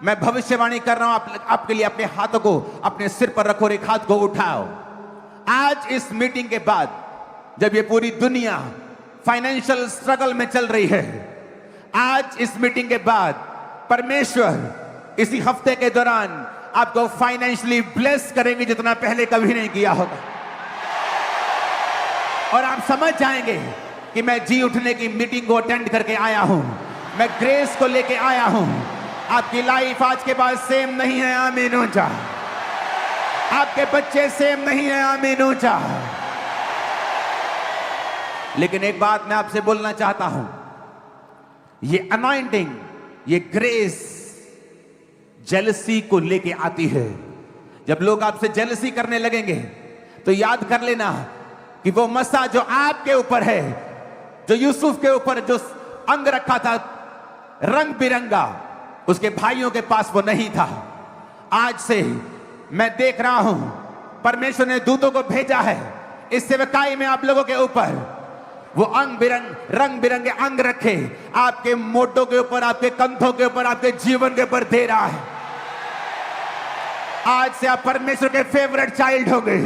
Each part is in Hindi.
मैं भविष्यवाणी कर रहा हूं आपके लिए, अपने हाथों को अपने सिर पर रखो और एक हाथ को उठाओ। आज इस मीटिंग के बाद, जब ये पूरी दुनिया फाइनेंशियल स्ट्रगल में चल रही है, आज इस मीटिंग के बाद परमेश्वर इसी हफ्ते के दौरान आपको फाइनेंशियली ब्लेस करेंगे जितना पहले कभी नहीं किया होगा। और आप समझ जाएंगे कि मैं जी उठने की मीटिंग को अटेंड करके आया हूं, मैं ग्रेस को लेके आया हूं। आपकी लाइफ आज के बाद सेम नहीं है, आमीन ऊंचा। आपके बच्चे सेम नहीं है, आमीन ऊंचा। लेकिन एक बात मैं आपसे बोलना चाहता हूं, ये अनॉइंटिंग, ये ग्रेस जेलसी को लेके आती है। जब लोग आपसे जेलसी करने लगेंगे तो याद कर लेना कि वो मसा जो आपके ऊपर है, जो यूसुफ के ऊपर जो अंग रखा था रंग बिरंगा, उसके भाइयों के पास वो नहीं था। आज से मैं देख रहा हूं परमेश्वर ने दूतों को भेजा है इस सेवकाई में आप लोगों के ऊपर, वो रंग बिरंगे अंग रखे आपके मोटों के ऊपर, आपके कंधों के ऊपर, आपके जीवन के ऊपर दे रहा है। आज से आप परमेश्वर के फेवरेट चाइल्ड हो गए।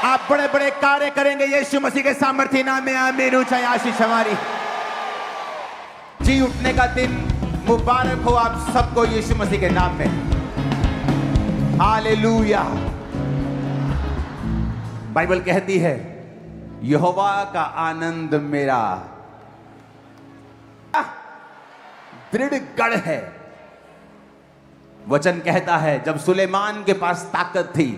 आप बड़े बड़े कार्य करेंगे यीशु मसीह के सामर्थ्य नाम में, आमीन ऊंचा। आशीष हमारी। जी उठने का दिन मुबारक हो आप सबको यीशु मसीह के नाम में। हालेलुया। बाइबल कहती है यहोवा का आनंद मेरा दृढ़ गढ़ है। वचन कहता है जब सुलेमान के पास ताकत थी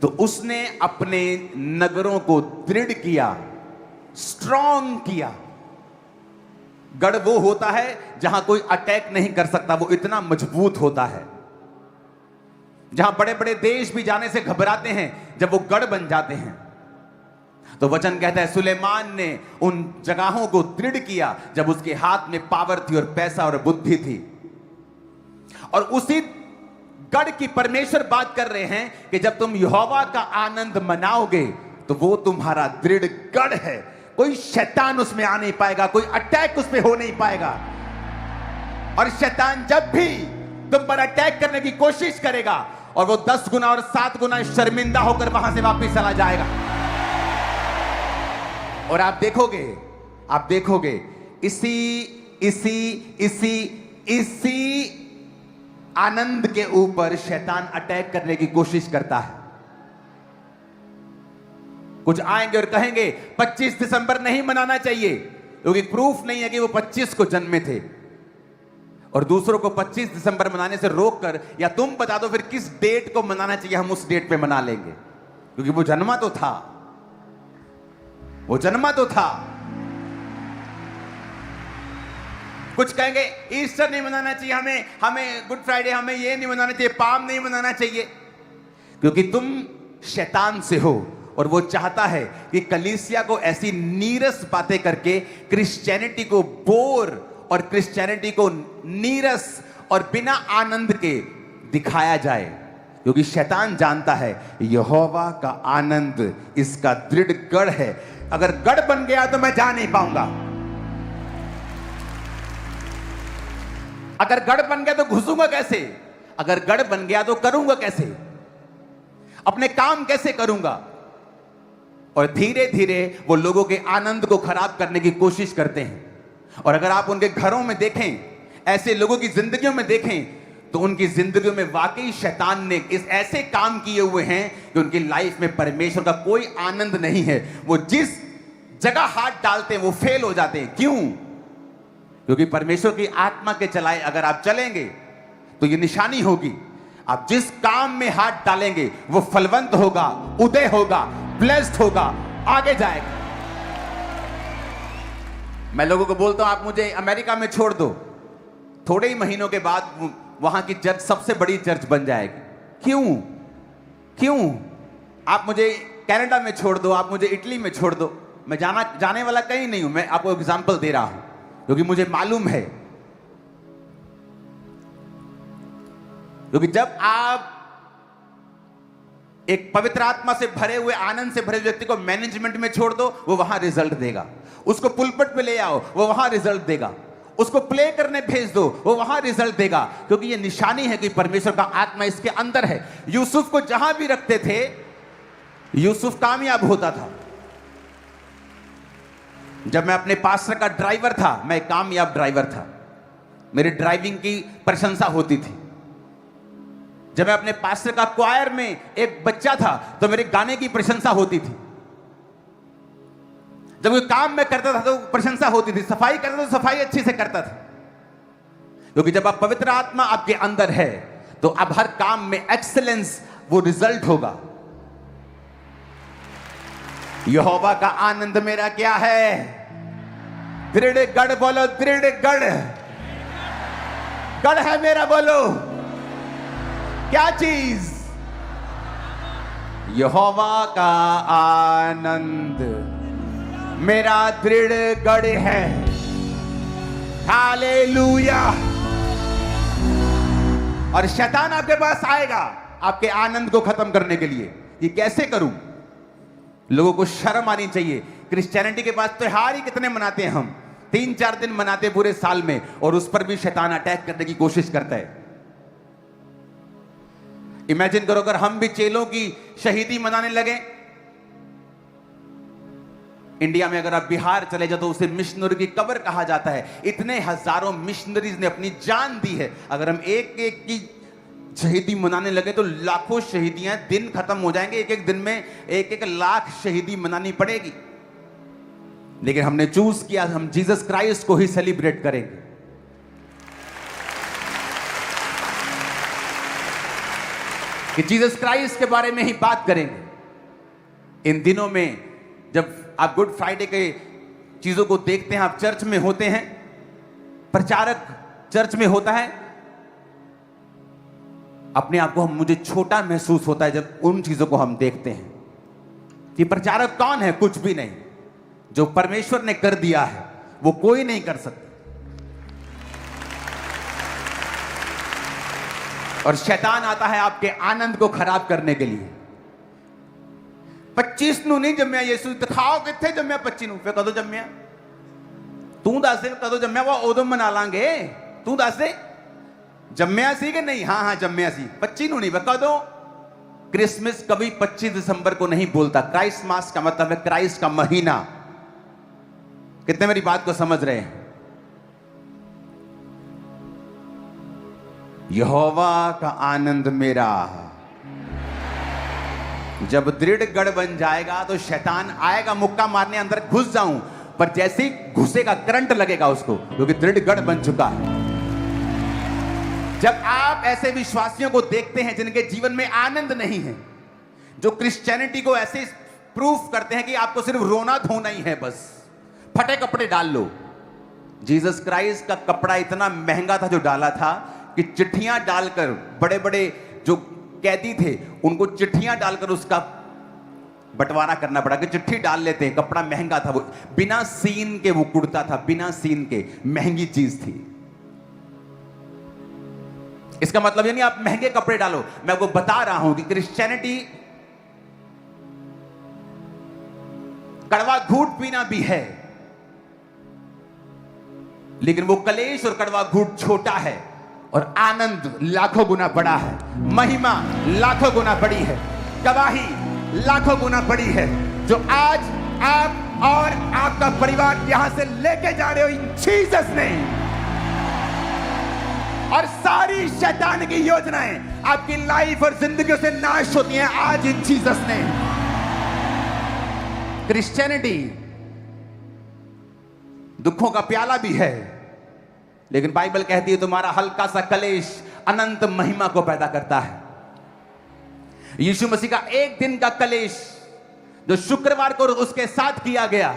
तो उसने अपने नगरों को दृढ़ किया, स्ट्रॉन्ग किया। गढ़ वो होता है जहां कोई अटैक नहीं कर सकता, वो इतना मजबूत होता है। जहां बड़े बड़े देश भी जाने से घबराते हैं, जब वो गढ़ बन जाते हैं। तो वचन कहता है सुलेमान ने उन जगहों को दृढ़ किया जब उसके हाथ में पावर थी और पैसा और बुद्धि थी। और उसी गढ़ की परमेश्वर बात कर रहे हैं कि जब तुम यहोवा का आनंद मनाओगे तो वो तुम्हारा दृढ़ गढ़ है। कोई शैतान उसमें आ नहीं पाएगा, कोई अटैक उसमें हो नहीं पाएगा। और शैतान जब भी तुम पर अटैक करने की कोशिश करेगा और वो 10 गुना और 7 गुना शर्मिंदा होकर वहां से वापस चला जाएगा। और आप देखोगे इसी आनंद के ऊपर शैतान अटैक करने की कोशिश करता है। कुछ आएंगे और कहेंगे 25 दिसंबर नहीं मनाना चाहिए, क्योंकि प्रूफ नहीं है कि वो 25 को जन्मे थे। और दूसरों को 25 दिसंबर मनाने से रोककर, या तुम बता दो फिर किस डेट को मनाना चाहिए, हम उस डेट पे मना लेंगे, क्योंकि वो जन्मा तो था, वो जन्मा तो था। कुछ कहेंगे ईस्टर नहीं मनाना चाहिए, हमें गुड फ्राइडे, हमें ये नहीं मनाना चाहिए, पाम नहीं मनाना चाहिए, क्योंकि तुम शैतान से हो और वो चाहता है कि कलीसिया को ऐसी नीरस बातें करके क्रिश्चियनिटी को बोर और क्रिश्चियनिटी को नीरस और बिना आनंद के दिखाया जाए। क्योंकि शैतान जानता है यहोवा का आनंद इसका दृढ़ गढ़ है। अगर गढ़ बन गया तो मैं जा नहीं पाऊंगा, अगर गढ़ बन गया तो घुसूंगा कैसे, अगर गढ़ बन गया तो करूंगा कैसे, अपने काम कैसे करूंगा। और धीरे धीरे वो लोगों के आनंद को खराब करने की कोशिश करते हैं। और अगर आप उनके घरों में देखें, ऐसे लोगों की जिंदगियों में देखें, तो उनकी जिंदगियों में वाकई शैतान ने इस ऐसे काम किए हुए हैं कि उनकी लाइफ में परमेश्वर का कोई आनंद नहीं है। वो जिस जगह हाथ डालते हैं वो फेल हो जाते हैं। क्यों? क्योंकि परमेश्वर की आत्मा के चलाए अगर आप चलेंगे तो ये निशानी होगी, आप जिस काम में हाथ डालेंगे वो फलवंत होगा, उदय होगा, ब्लेस्ड होगा, आगे जाएगा। मैं लोगों को बोलता हूं आप मुझे अमेरिका में छोड़ दो, थोड़े ही महीनों के बाद वहां की चर्च सबसे बड़ी चर्च बन जाएगी। क्यों? आप मुझे कनाडा में छोड़ दो, आप मुझे इटली में छोड़ दो, मैं जाने वाला कहीं नहीं हूं। मैं आपको एग्जांपल दे रहा हूं क्योंकि मुझे मालूम है। क्योंकि जब आप एक पवित्र आत्मा से भरे हुए, आनंद से भरे व्यक्ति को मैनेजमेंट में छोड़ दो, वो वहां रिजल्ट देगा। उसको पुलपट पे ले आओ, वो वहां रिजल्ट देगा। उसको प्ले करने भेज दो, वो वहां रिजल्ट देगा, क्योंकि ये निशानी है कि परमेश्वर का आत्मा इसके अंदर है। यूसुफ को जहां भी रखते थे यूसुफ कामयाब होता था। जब मैं अपने पास्टर का ड्राइवर था, मैं कामयाब ड्राइवर था, मेरी ड्राइविंग की प्रशंसा होती थी। जब मैं अपने पास्टर का क्वायर में एक बच्चा था तो मेरे गाने की प्रशंसा होती थी। जब कोई काम में करता था तो प्रशंसा होती थी, सफाई करता था तो सफाई अच्छी से करता था, क्योंकि जब आप पवित्र आत्मा आपके अंदर है तो अब हर काम में एक्सीलेंस, वो रिजल्ट होगा। यहोवा का आनंद मेरा क्या है? दृढ़ गढ़ बोलो, दृढ़ गढ़, गढ़ है मेरा, बोलो क्या चीज? यहोवा का आनंद मेरा दृढ़ गढ़ है। हालेलुया। और शैतान आपके पास आएगा आपके आनंद को खत्म करने के लिए। ये कैसे करूं? लोगों को शर्म आनी चाहिए। क्रिश्चियनिटी के पास त्योहार ही कितने मनाते हैं हम, 3-4 दिन मनाते पूरे साल में, और उस पर भी शैतान अटैक करने की कोशिश करता है। इमेजिन करो अगर हम भी चेलों की शहीदी मनाने लगे। इंडिया में अगर आप बिहार चले जाओ तो उसे मिशनरी की कब्र कहा जाता है। इतने हजारों मिशनरीज ने अपनी जान दी है। अगर हम एक एक की शहीदी मनाने लगे तो लाखों शहीदियां, दिन खत्म हो जाएंगे। एक एक दिन में 1-1 लाख शहीदी मनानी पड़ेगी। लेकिन हमने चूज किया हम जीसस क्राइस्ट को ही सेलिब्रेट करेंगे। कि जीसस क्राइस्ट के बारे में ही बात करेंगे। इन दिनों में जब आप गुड फ्राइडे के चीजों को देखते हैं, आप चर्च में होते हैं, प्रचारक चर्च में होता है, अपने आप को मुझे छोटा महसूस होता है जब उन चीजों को हम देखते हैं कि प्रचारक कौन है? कुछ भी नहीं। जो परमेश्वर ने कर दिया है वो कोई नहीं कर सकता। और शैतान आता है आपके आनंद को खराब करने के लिए। 25 ਨੂੰ नहीं जम्या यीशु, दिखाओ किथे जम्या 25 ਨੂੰ। फिर कदों जम्या? तू दस दे कदों जम्या, वो उदों मना लांगे। तू दस दे जम्या सी कि नहीं? हाँ हाँ जम्या सी। 25 ਨੂੰ नहीं, कदों? क्रिसमस कभी 25 दिसंबर को नहीं बोलता। क्राइस्ट मास का मतलब है क्राइस्ट का महीना। कितने मेरी बात को समझ रहे हैं? यहोवा का आनंद मेरा जब दृढ़ गढ़ बन जाएगा तो शैतान आएगा मुक्का मारने, अंदर घुस जाऊं, पर जैसे ही घुसेगा करंट लगेगा उसको, क्योंकि दृढ़ गढ़ बन चुका है। जब आप ऐसे विश्वासियों को देखते हैं जिनके जीवन में आनंद नहीं है, जो क्रिश्चियनिटी को ऐसे प्रूफ करते हैं कि आपको सिर्फ रोना धोना ही है, बस फटे कपड़े डाल लो। जीसस क्राइस्ट का कपड़ा इतना महंगा था जो डाला था कि चिट्ठियां डालकर, बड़े बड़े जो कैदी थे उनको चिट्ठियां डालकर उसका बंटवारा करना पड़ा कि चिट्ठी डाल लेते हैं। कपड़ा महंगा था, वो बिना सीन के वो कुर्ता था, बिना सीन के, महंगी चीज थी। इसका मतलब ये नहीं आप महंगे कपड़े डालो। मैं आपको बता रहा हूं कि क्रिश्चियनिटी कड़वा घूंट पीना भी है, लेकिन वो कलेश और कड़वा घूंट छोटा है और आनंद लाखों गुना बड़ा है। महिमा लाखों गुना बड़ी है, गवाही लाखों गुना बड़ी है, जो आज आप और आपका परिवार यहां से लेके जा रहे हो इन जीसस नेम। और सारी शैतान की योजनाएं आपकी लाइफ और जिंदगी से नाश होती हैं आज इन जीसस नेम। क्रिश्चियनिटी दुखों का प्याला भी है, लेकिन बाइबल कहती है तुम्हारा हल्का सा कलेश अनंत महिमा को पैदा करता है। यीशु मसीह का एक दिन का कलेश जो शुक्रवार को उसके साथ किया गया,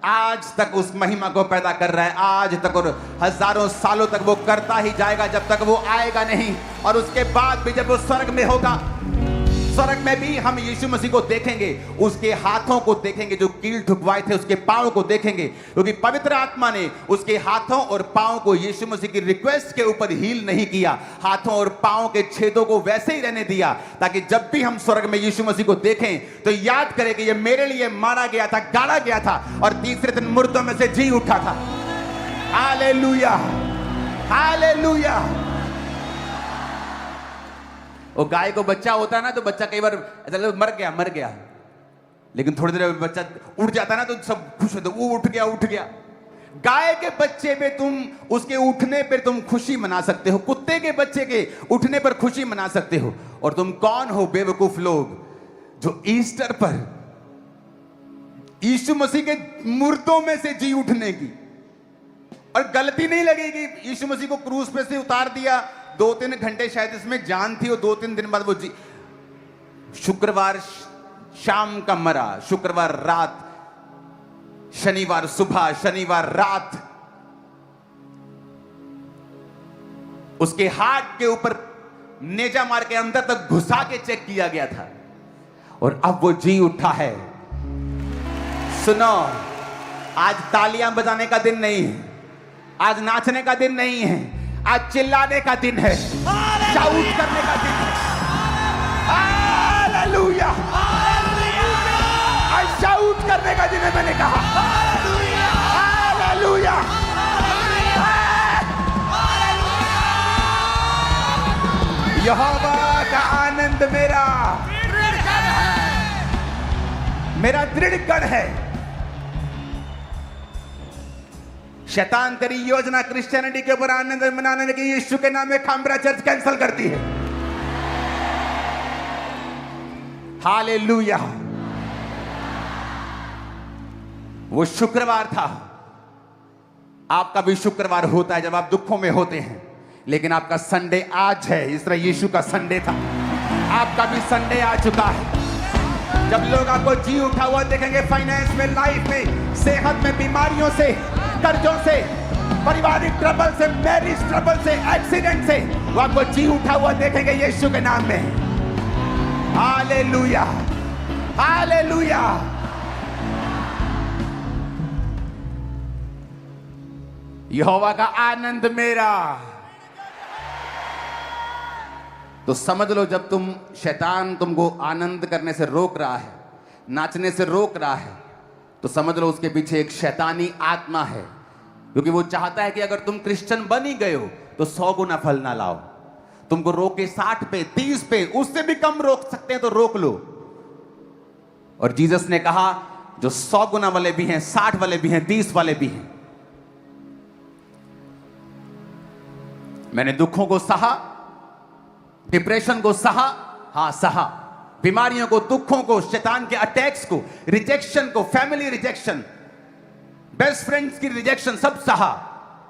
आज तक उस महिमा को पैदा कर रहा है, आज तक और हजारों सालों तक वो करता ही जाएगा, जब तक वो आएगा नहीं। और उसके बाद भी जब वो स्वर्ग में होगा, स्वर्ग में भी हम यीशु मसीह को देखेंगे, उसके हाथों को देखेंगे जो कील ठुकवाए थे, उसके पांव को देखेंगे, क्योंकि पवित्र आत्मा ने उसके हाथों और पांव को यीशु मसीह की रिक्वेस्ट के ऊपर हील नहीं किया, हाथों और पांव के छेदों को वैसे ही रहने दिया, ताकि जब भी हम स्वर्ग में यीशु मसीह को देखें तो याद करें कि ये मेरे लिए मारा गया था, गाड़ा गया था और तीसरे दिन मुर्दों में से जी उठा था। Hallelujah, hallelujah. वो गाय को बच्चा होता है ना, तो बच्चा कई बार ऐसा लगता है मर गया, लेकिन थोड़ी देर में बच्चा उठ जाता है ना, तो सब खुश होते, वो उठ गया। गाय के बच्चे पे तुम, उसके उठने पर तुम खुशी मना सकते हो, कुत्ते के बच्चे के उठने पर खुशी मना सकते हो। और तुम कौन हो बेवकूफ लोग जो ईस्टर पर यीशु मसीह के मुर्दों में से जी उठने की, और गलती नहीं लगेगी, यीशु मसीह को क्रूस पे से उतार दिया, 2-3 घंटे शायद इसमें जान थी, और 2-3 दिन बाद वो जी, शुक्रवार शाम का मरा, शुक्रवार रात, शनिवार सुबह, शनिवार रात उसके हाथ के ऊपर नेजा मार के अंदर तक घुसा के चेक किया गया था, और अब वो जी उठा है। सुनो, आज तालियां बजाने का दिन नहीं है, आज नाचने का दिन नहीं है, आज चिल्लाने का दिन है, शाउट करने का दिन है। हालेलुया, आज शाउट करने का दिन है, मैंने कहा। हालेलुया, यहोवा का आनंद मेरा दृढ़ गढ़ है। शैतान तेरी योजना क्रिश्चियनिटी के ऊपर आनंद मनाने लगी, यीशु के नाम में खामरा चर्च कैंसिल करती है। हालेलुया। वो शुक्रवार था, आपका भी शुक्रवार होता है जब आप दुखों में होते हैं, लेकिन आपका संडे आज है, इस तरह यीशु का संडे था, आपका भी संडे आ चुका है। जब लोग आपको जी उठा हुआ देखेंगे, फाइनेंस में, लाइफ में, सेहत में, बीमारियों से, कर्जों से, पारिवारिक ट्रबल से, मैरिज ट्रबल से, एक्सीडेंट से, वो आपको जी उठा हुआ देखेंगे यीशु के नाम में। Hallelujah, hallelujah. यहोवा का आनंद मेरा। तो समझ लो, जब तुम, शैतान तुमको आनंद करने से रोक रहा है, नाचने से रोक रहा है, तो समझ लो उसके पीछे एक शैतानी आत्मा है, क्योंकि वो चाहता है कि अगर तुम क्रिश्चियन बन ही गए हो तो 100 गुना फल ना लाओ। तुमको रोके 60 पे, 30 पे, उससे भी कम रोक सकते हैं तो रोक लो। और जीसस ने कहा जो 100 गुना वाले भी हैं, 60 वाले भी हैं, 30 वाले भी हैं। मैंने दुखों को सहा, डिप्रेशन को सहा, हां सहा, बीमारियों को, दुखों को, शैतान के अटैक्स को, रिजेक्शन को, फैमिली रिजेक्शन, बेस्ट फ्रेंड्स की रिजेक्शन, सब सहा।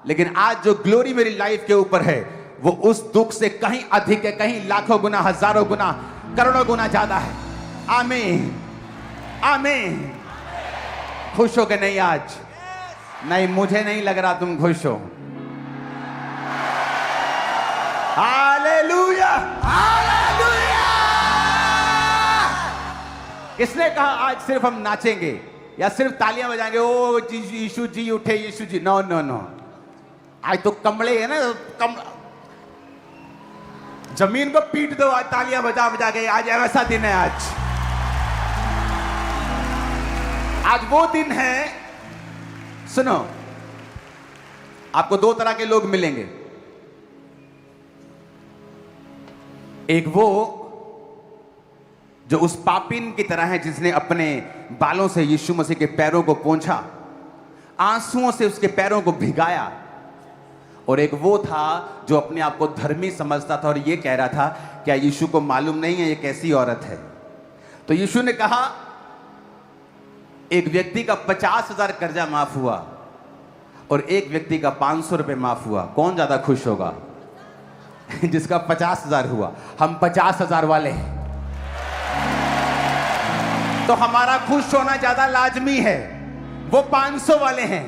लेकिन आज जो ग्लोरी मेरी लाइफ के ऊपर है, वो उस दुख से कहीं अधिक है, कहीं लाखों गुना, हजारों गुना, करोड़ों गुना ज्यादा है। आमीन, आमीन। खुश हो कि नहीं आज? नहीं, मुझे नहीं लग रहा तुम खुश हो। Hallelujah, hallelujah. किसने कहा आज सिर्फ हम नाचेंगे या सिर्फ तालियां बजाएंगे, ओ यीशु जी उठे, यीशु जी? नो नो नो, आज तो कमले है ना, जमीन को पीट दो आज, तालियां बजा बजा के। आज ऐसा दिन है, आज वो दिन है। सुनो, आपको 2 तरह के लोग मिलेंगे। एक वो जो उस पापिन की तरह है जिसने अपने बालों से यीशु मसीह के पैरों को पोंछा, आंसुओं से उसके पैरों को भिगाया। और एक वो था जो अपने आप को धर्मी समझता था और ये कह रहा था, क्या यीशु को मालूम नहीं है ये कैसी औरत है? तो यीशु ने कहा, एक व्यक्ति का 50,000 कर्जा माफ हुआ और एक व्यक्ति का 500 रुपए माफ हुआ, कौन ज्यादा खुश होगा? जिसका 50,000 हुआ। हम 50,000 वाले हैं, तो हमारा खुश होना ज्यादा लाजमी है। वो 500 वाले हैं,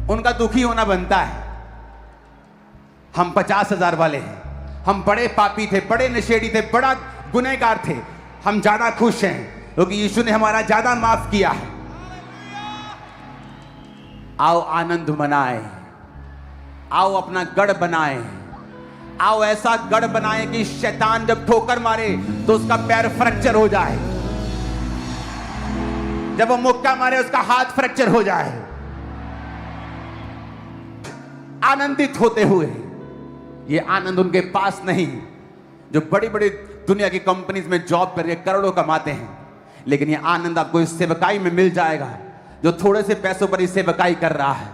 उनका दुखी होना बनता है। हम 50,000 वाले हैं, हम बड़े पापी थे, बड़े नशेड़ी थे, बड़ा गुनहगार थे, हम ज्यादा खुश हैं क्योंकि यीशु ने हमारा ज्यादा माफ किया है। आओ आनंद मनाए, आओ अपना गढ़ बनाए, आओ ऐसा गढ़ बनाए कि शैतान जब ठोकर मारे तो उसका पैर फ्रैक्चर हो जाए, जब वो मुक्का मारे उसका हाथ फ्रैक्चर हो जाए। आनंदित होते हुए। ये आनंद उनके पास नहीं, जो बड़ी बड़ी दुनिया की कंपनीज में जॉब करके करोड़ों कमाते हैं, लेकिन ये आनंद आपको इस सेवकाई में मिल जाएगा, जो थोड़े से पैसों पर इस सेवकाई कर रहा है,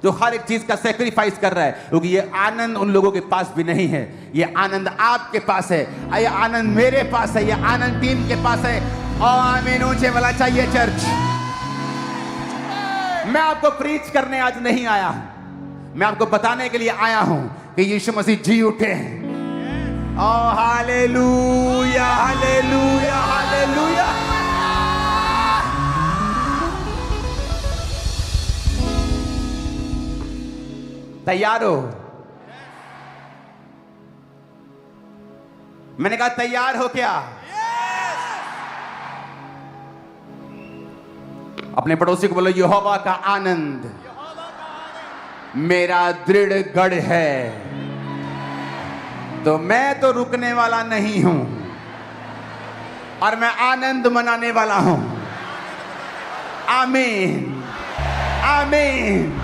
जो हर एक चीज का सेक्रीफाइस कर रहा है, क्योंकि ये आनंद उन लोगों के पास भी नहीं है। ये आनंद आपके पास है, ये आनंद मेरे पास है, ये आनंद टीम के पास है। और आमीन ऊंचे वाला चाहिए चर्च। मैं आपको प्रीच करने आज नहीं आया हूं, मैं आपको बताने के लिए आया हूं कि यीशु मसीह जी उठे हैं। ओ हालेलुया हालेलुया हालेलुया। तैयार हो? मैंने कहा तैयार हो क्या? अपने पड़ोसी को बोलो, यहोवा का आनंद मेरा दृढ़ गढ़ है, तो मैं तो रुकने वाला नहीं हूं और मैं आनंद मनाने वाला हूं। आमीन आमीन।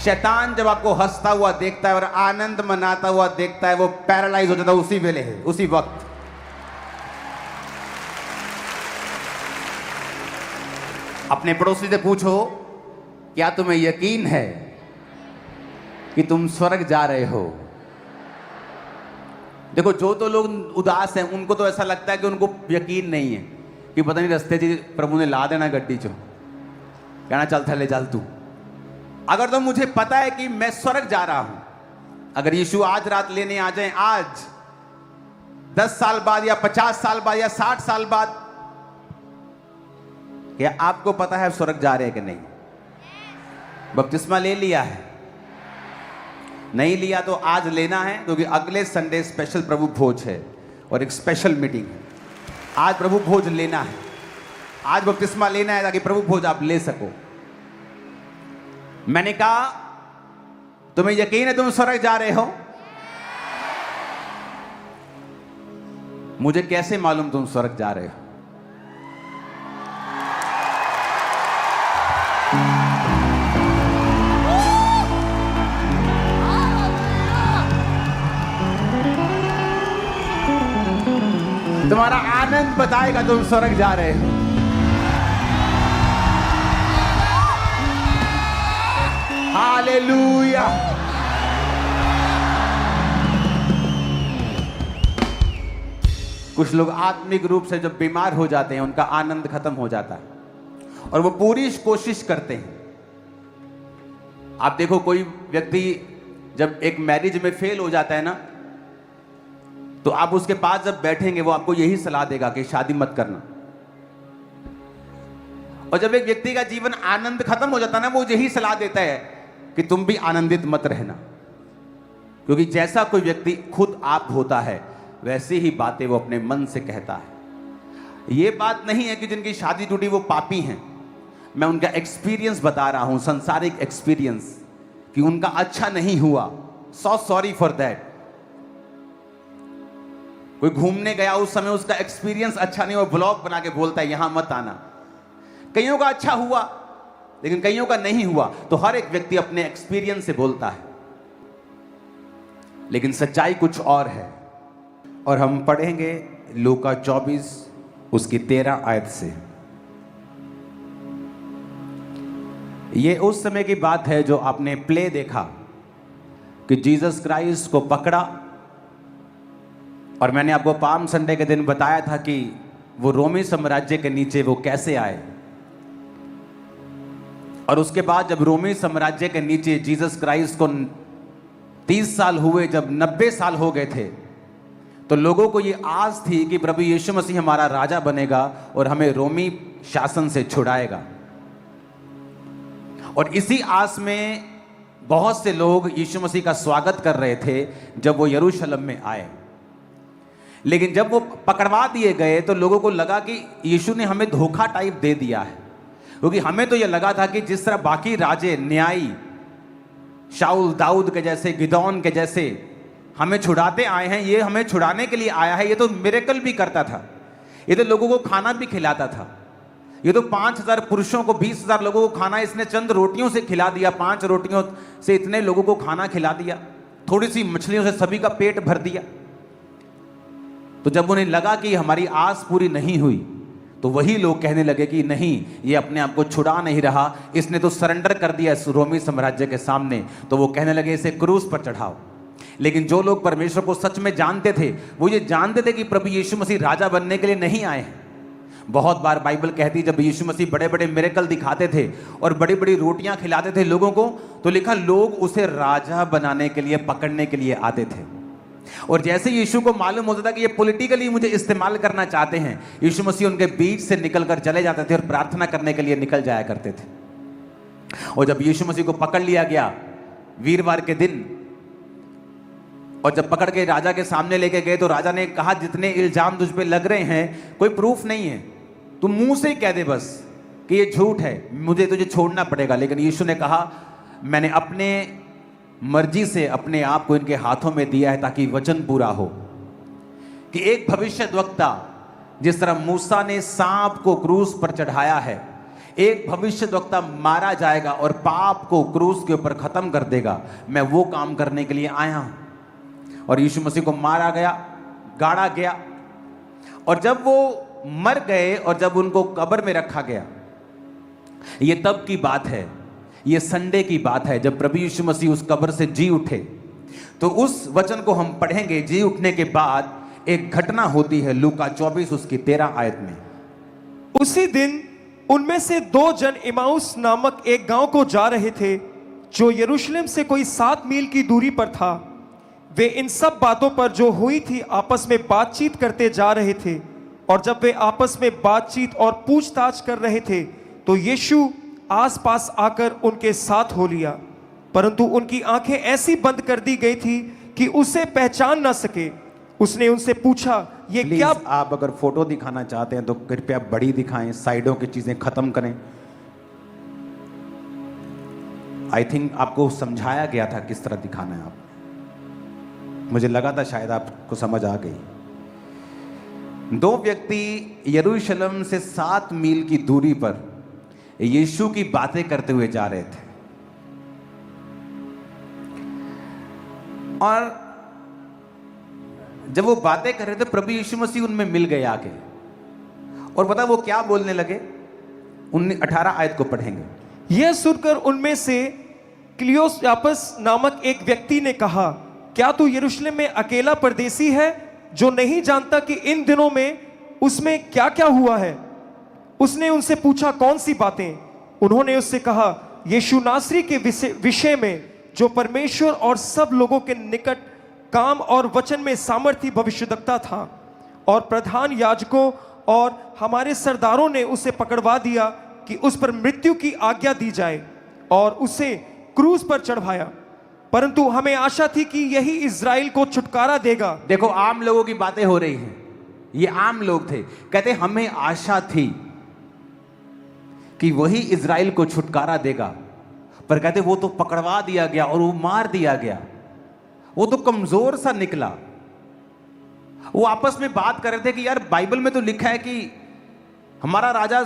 शैतान जब आपको हंसता हुआ देखता है और आनंद मनाता हुआ देखता है, वो पैरालाइज हो जाता है उसी वेले, उसी वक्त। अपने पड़ोसी से पूछो, क्या तुम्हें यकीन है कि तुम स्वर्ग जा रहे हो? देखो, जो तो लोग उदास हैं उनको तो ऐसा लगता है कि उनको यकीन नहीं है कि पता नहीं रास्ते जी प्रभु ने ला देना गड्डी चो, कहना चल थले चल तू। अगर तो मुझे पता है कि मैं स्वर्ग जा रहा हूं, अगर यीशु आज रात लेने आ जाए, आज 10 साल बाद या 50 साल बाद या 60 साल बाद, क्या आपको पता है स्वर्ग जा रहे हैं कि नहीं? बपतिस्मा ले लिया है? नहीं लिया तो आज लेना है, क्योंकि अगले संडे स्पेशल प्रभु भोज है और एक स्पेशल मीटिंग है। आज प्रभु भोज लेना है, आज बपतिस्मा लेना है ताकि प्रभु भोज आप ले सको। मैंने कहा, तुम्हें यकीन है तुम स्वर्ग जा रहे हो? मुझे कैसे मालूम तुम स्वर्ग जा रहे हो? तुम्हारा आनंद बताएगा तुम स्वर्ग जा रहे हो। हालेलुया। कुछ लोग आत्मिक रूप से जब बीमार हो जाते हैं, उनका आनंद खत्म हो जाता है और वो पूरी कोशिश करते हैं। आप देखो, कोई व्यक्ति जब एक मैरिज में फेल हो जाता है ना, तो आप उसके पास जब बैठेंगे, वो आपको यही सलाह देगा कि शादी मत करना। और जब एक व्यक्ति का जीवन आनंद खत्म हो जाता है ना, वो यही सलाह देता है कि तुम भी आनंदित मत रहना, क्योंकि जैसा कोई व्यक्ति खुद आप होता है, वैसी ही बातें वो अपने मन से कहता है। ये बात नहीं है कि जिनकी शादी टूटी वो पापी हैं, मैं उनका एक्सपीरियंस बता रहा हूं, संसारिक एक्सपीरियंस, कि उनका अच्छा नहीं हुआ। So sorry for that. कोई घूमने गया, उस समय उसका एक्सपीरियंस अच्छा नहीं हुआ, ब्लॉग बना के बोलता है यहां मत आना। कईयों का अच्छा हुआ लेकिन कईयों का नहीं हुआ, तो हर एक व्यक्ति अपने एक्सपीरियंस से बोलता है, लेकिन सच्चाई कुछ और है। और हम पढ़ेंगे लूका 24 उसकी 13 आयत से। ये उस समय की बात है जो आपने प्ले देखा कि जीसस क्राइस्ट को पकड़ा, और मैंने आपको पाम संडे के दिन बताया था कि वो रोमी साम्राज्य के नीचे वो कैसे आए। और उसके बाद जब रोमी साम्राज्य के नीचे जीसस क्राइस्ट को 30 साल हुए, जब 90 साल हो गए थे, तो लोगों को ये आस थी कि प्रभु यीशु मसीह हमारा राजा बनेगा और हमें रोमी शासन से छुड़ाएगा। और इसी आस में बहुत से लोग यीशु मसीह का स्वागत कर रहे थे जब वो यरूशलेम में आए। लेकिन जब वो पकड़वा दिए गए तो लोगों को लगा कि यीशु ने हमें धोखा टाइप दे दिया है, क्योंकि हमें तो ये लगा था कि जिस तरह बाकी राजे न्यायी, शाऊल दाऊद के जैसे, गिदौन के जैसे हमें छुड़ाते आए हैं, ये हमें छुड़ाने के लिए आया है। ये तो मिरेकल भी करता था, ये तो लोगों को खाना भी खिलाता था, ये तो 5,000 पुरुषों को, 20,000 लोगों को खाना इसने चंद रोटियों से खिला दिया। 5 रोटियों से इतने लोगों को खाना खिला दिया, थोड़ी सी मछलियों से सभी का पेट भर दिया। तो जब उन्हें लगा कि हमारी आस पूरी नहीं हुई, तो वही लोग कहने लगे कि नहीं, ये अपने आप को छुड़ा नहीं रहा, इसने तो सरेंडर कर दिया इस रोमी साम्राज्य के सामने। तो वो कहने लगे इसे क्रूस पर चढ़ाओ। लेकिन जो लोग परमेश्वर को सच में जानते थे, वो ये जानते थे कि प्रभु यीशु मसीह राजा बनने के लिए नहीं आए हैं। बहुत बार बाइबल कहती है जब यीशु मसीह बड़े बड़े मिरेकल दिखाते थे और बड़ी बड़ी रोटियां खिलाते थे लोगों को, तो लिखा लोग उसे राजा बनाने के लिए, पकड़ने के लिए आते थे। और जैसे यीशु को मालूम होता था कि ये पॉलिटिकली मुझे इस्तेमाल करना चाहते हैं, यीशु मसीह उनके बीच से निकलकर चले जाते थे और प्रार्थना करने के लिए निकल जाया करते थे। और जब यीशु मसीह को पकड़ लिया गया वीरवार के दिन, और जब पकड़ के राजा के सामने लेके गए, तो राजा ने कहा जितने इल्जाम तुझ पे लग रहे हैं कोई प्रूफ नहीं है, तू मुंह से ही कह दे बस कि ये झूठ है, मुझे तुझे छोड़ना पड़ेगा। लेकिन यीशु ने कहा मैंने अपने मर्जी से अपने आप को इनके हाथों में दिया है ताकि वचन पूरा हो कि एक भविष्यद्वक्ता, जिस तरह मूसा ने सांप को क्रूस पर चढ़ाया है, एक भविष्यद्वक्ता मारा जाएगा और पाप को क्रूस के ऊपर खत्म कर देगा। मैं वो काम करने के लिए आया हूं। और यीशु मसीह को मारा गया, गाड़ा गया, और जब वो मर गए और जब उनको कब्र में रखा गया, ये तब की बात है, ये संडे की बात है जब प्रभु यीशु मसीह उस कब्र से जी उठे। तो उस वचन को हम पढ़ेंगे। जी उठने के बाद एक घटना होती है, लूका 24 उसकी 13 आयत में। उसी दिन उनमें से 2 जन इमाउस नामक एक गांव को जा रहे थे, जो यरूशलेम से कोई 7 मील की दूरी पर था। वे इन सब बातों पर जो हुई थी आपस में बातचीत करते जा रहे थे। और जब वे आपस में बातचीत और पूछताछ कर रहे थे, तो यीशु आसपास आकर उनके साथ हो लिया, परंतु उनकी आंखें ऐसी बंद कर दी गई थी कि उसे पहचान ना सके। उसने उनसे पूछा, ये क्या? आप अगर फोटो दिखाना चाहते हैं तो कृपया बड़ी दिखाएं, साइडों की चीजें खत्म करें। आई थिंक आपको समझाया गया था किस तरह दिखाना है। आप, मुझे लगा था शायद आपको समझ आ गई। 2 व्यक्ति यरूशलेम से 7 मील की दूरी पर यीशु की बातें करते हुए जा रहे थे, और जब वो बातें कर रहे थे प्रभु यीशु मसीह उनमें मिल गए आके। और पता वो क्या बोलने लगे? 18 आयत को पढ़ेंगे। यह सुनकर उनमें से क्लियोपास नामक एक व्यक्ति ने कहा, क्या तू यरूशलेम में अकेला परदेसी है, जो नहीं जानता कि इन दिनों में उसमें क्या क्या हुआ है? उसने उनसे पूछा, कौन सी बातें? उन्होंने उससे कहा, यीशु नासरी के विषय में, जो परमेश्वर और सब लोगों के निकट काम और वचन में सामर्थी भविष्यद्वक्ता था। और प्रधान याजकों और हमारे सरदारों ने उसे पकड़वा दिया कि उस पर मृत्यु की आज्ञा दी जाए और उसे क्रूस पर चढ़वाया, परंतु हमें आशा थी कि यही इज़राइल को छुटकारा देगा। देखो आम लोगों की बातें हो रही हैं, ये आम लोग थे। कहते हमें आशा थी कि वही इज़राइल को छुटकारा देगा, पर कहते वो तो पकड़वा दिया गया और वो मार दिया गया, वो तो कमजोर सा निकला। वो आपस में बात कर रहे थे कि यार बाइबल में तो लिखा है कि हमारा राजा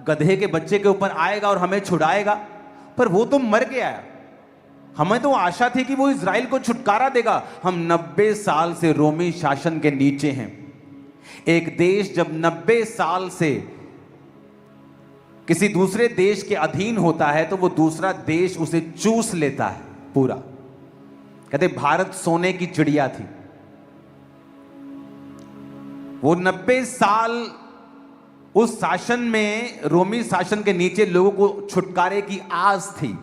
गधे के बच्चे के ऊपर आएगा और हमें छुड़ाएगा, पर वो तो मर गया। हमें तो आशा थी कि वो इज़राइल को छुटकारा देगा। हम 90 साल से रोमी शासन के नीचे हैं। एक देश जब 90 साल से किसी दूसरे देश के अधीन होता है तो वो दूसरा देश उसे चूस लेता है पूरा। कहते भारत सोने की चिड़िया थी। वो 90 साल उस शासन में, रोमी शासन के नीचे लोगों को छुटकारे की आस थी,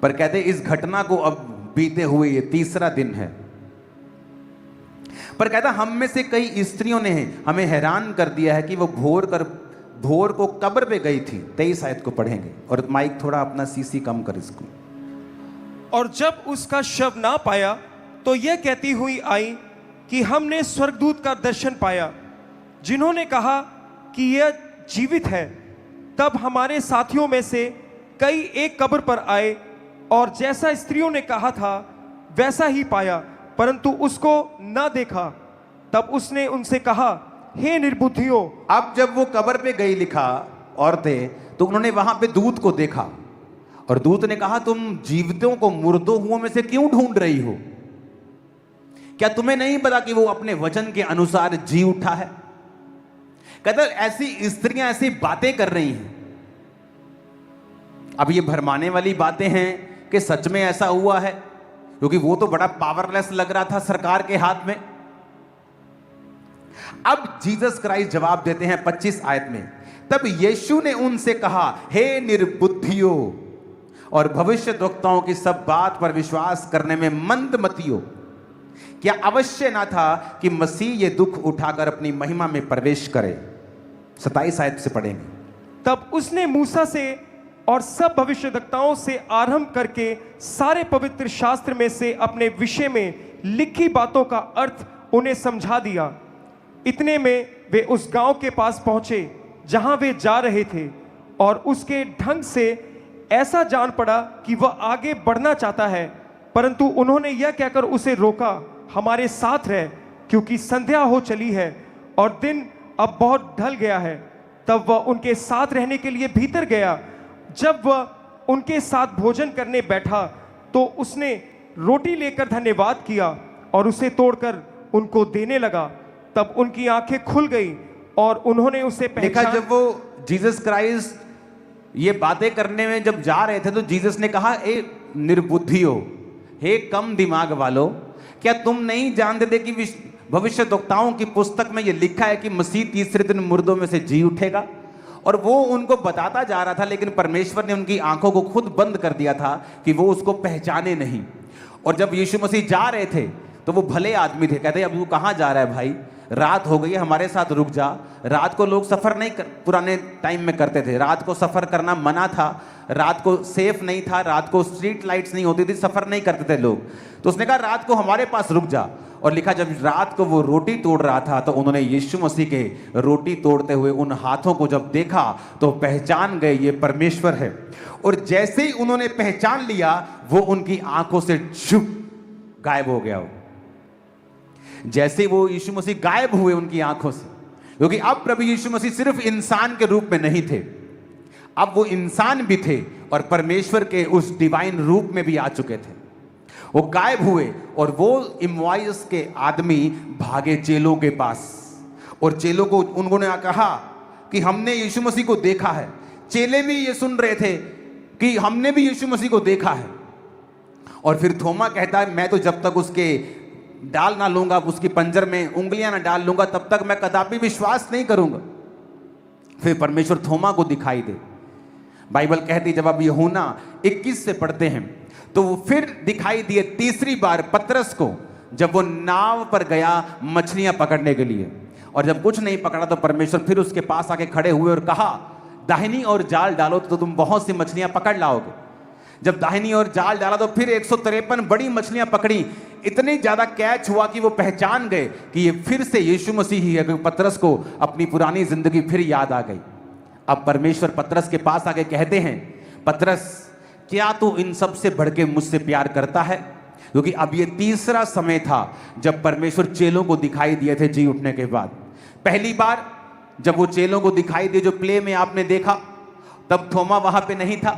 पर कहते इस घटना को अब बीते हुए ये 3रा दिन है। पर कहता हम में से कई स्त्रियों ने हमें हैरान कर दिया है कि वो भोर को कब्र पे गई थी। 23 आयत को पढ़ेंगे। और माइक थोड़ा अपना सीसी कम कर इसको। और जब उसका शव ना पाया तो यह कहती हुई आई कि हमने स्वर्गदूत का दर्शन पाया, जिन्होंने कहा कि यह जीवित है। तब हमारे साथियों में से कई एक कब्र पर आए और जैसा स्त्रियों ने कहा था वैसा ही पाया, परंतु उसको न देखा। तब उसने उनसे कहा, हे निर्बुद्धियों। अब जब वो कब्र पे गई लिखा औरतें, तो उन्होंने वहां पे दूत को देखा और दूत ने कहा, तुम जीवितों को मुर्दों हुओं में से क्यों ढूंढ रही हो? क्या तुम्हें नहीं पता कि वो अपने वचन के अनुसार जी उठा है? कहते ऐसी स्त्रियां ऐसी बातें कर रही हैं। अब ये भरमाने वाली बातें हैं कि सच में ऐसा हुआ है, क्योंकि वो तो बड़ा पावरलेस लग रहा था सरकार के हाथ में। अब जीसस क्राइस्ट जवाब देते हैं 25 आयत में, तब यीशु ने उनसे कहा, हे निर्बुद्धियों और भविष्यद्वक्ताओं की सब बात पर विश्वास करने में मंदमतियों, क्या अवश्य ना था कि मसीह ये दुख उठाकर अपनी महिमा में प्रवेश करे? 27 आयत से पढ़ेंगे। तब उसने मूसा से और सब भविष्यद्वक्ताओं से आरंभ करके सारे पवित्र शास्त्र में से अपने विषय में लिखी बातों का अर्थ उन्हें समझा दिया। इतने में वे उस गांव के पास पहुंचे जहां वे जा रहे थे, और उसके ढंग से ऐसा जान पड़ा कि वह आगे बढ़ना चाहता है, परंतु उन्होंने यह कहकर उसे रोका, हमारे साथ रह, क्योंकि संध्या हो चली है और दिन अब बहुत ढल गया है। तब वह उनके साथ रहने के लिए भीतर गया। जब वह उनके साथ भोजन करने बैठा तो उसने रोटी लेकर धन्यवाद किया और उसे तोड़कर उनको देने लगा। तब उनकी आंखें खुल गई और उन्होंने उसे देखा, पहचान। जब वो जीसस क्राइस्ट ये बातें करने में जब जा रहे थे, तो जीसस ने कहा, ए निर्बुद्धियों, हे कम दिमाग वालों, क्या तुम नहीं जानते थे कि भविष्यद्वक्ताओं की पुस्तक में यह लिखा है कि मसीह तीसरे दिन मुर्दों में से जी उठेगा? और वो उनको बताता जा रहा था, लेकिन परमेश्वर ने उनकी आंखों को खुद बंद कर दिया था कि वो उसको पहचाने नहीं। और जब यीशु मसीह जा रहे थे तो वो भले आदमी थे, कहते अब तू कहाँ जा रहा है भाई, रात हो गई है, हमारे साथ रुक जा। रात को लोग सफर नहीं पुराने टाइम में करते थे, रात को सफर करना मना था, रात को सेफ नहीं था, रात को स्ट्रीट लाइट्स नहीं होती थी, सफर नहीं करते थे लोग। तो उसने कहा रात को हमारे पास रुक जा। और लिखा, जब रात को वो रोटी तोड़ रहा था तो उन्होंने यीशु मसीह के रोटी तोड़ते हुए उन हाथों को जब देखा तो पहचान गए ये परमेश्वर है। और जैसे ही उन्होंने पहचान लिया, वो उनकी आंखों से छुप गायब हो गया। जैसे वो यीशु मसीह गायब हुए उनकी आंखों से, क्योंकि अब प्रभु यीशु मसीह सिर्फ इंसान के रूप में नहीं थे, अब वो इंसान भी थे और परमेश्वर के उस डिवाइन रूप में भी आ चुके थे। वो गायब हुए और वो इम्वाइस के आदमी भागे चेलों के पास, और चेलों को उन्होंने कहा कि हमने यीशु मसीह को देखा है। चेले भी ये सुन रहे थे कि हमने भी यीशु मसीह को देखा है। और फिर थोमा कहता है, मैं तो जब तक उसके डाल ना लूंगा, उसकी पंजर में उंगलियां ना डाल लूंगा, तब तक मैं कदापि विश्वास नहीं करूंगा। फिर परमेश्वर थोमा को दिखाई दे। बाइबल कहती, जब अब यूहन्ना 21 से पढ़ते हैं, तो वो फिर दिखाई दिए तीसरी बार पतरस को, जब वो नाव पर गया मछलियां पकड़ने के लिए। और जब कुछ नहीं पकड़ा तो परमेश्वर फिर उसके पास आके खड़े हुए और कहा, दाहिनी और जाल डालो तो तुम बहुत सी मछलियां पकड़ लाओगे। जब दाहिनी और जाल डाला तो फिर 153 बड़ी मछलियां पकड़ी। इतनी ज्यादा कैच हुआ कि वो पहचान गए कि ये फिर से यीशु मसीह ही है। पतरस को अपनी पुरानी जिंदगी फिर याद आ गई। अब परमेश्वर पतरस के पास आके कहते हैं, पतरस क्या तू इन सब से बढ़ के मुझसे प्यार करता है? क्योंकि अब ये तीसरा समय था जब परमेश्वर चेलों को दिखाई दिए थे जी उठने के बाद। पहली बार जब वो चेलों को दिखाई दिए, जो प्ले में आपने देखा, तब थोमा वहां पे नहीं था।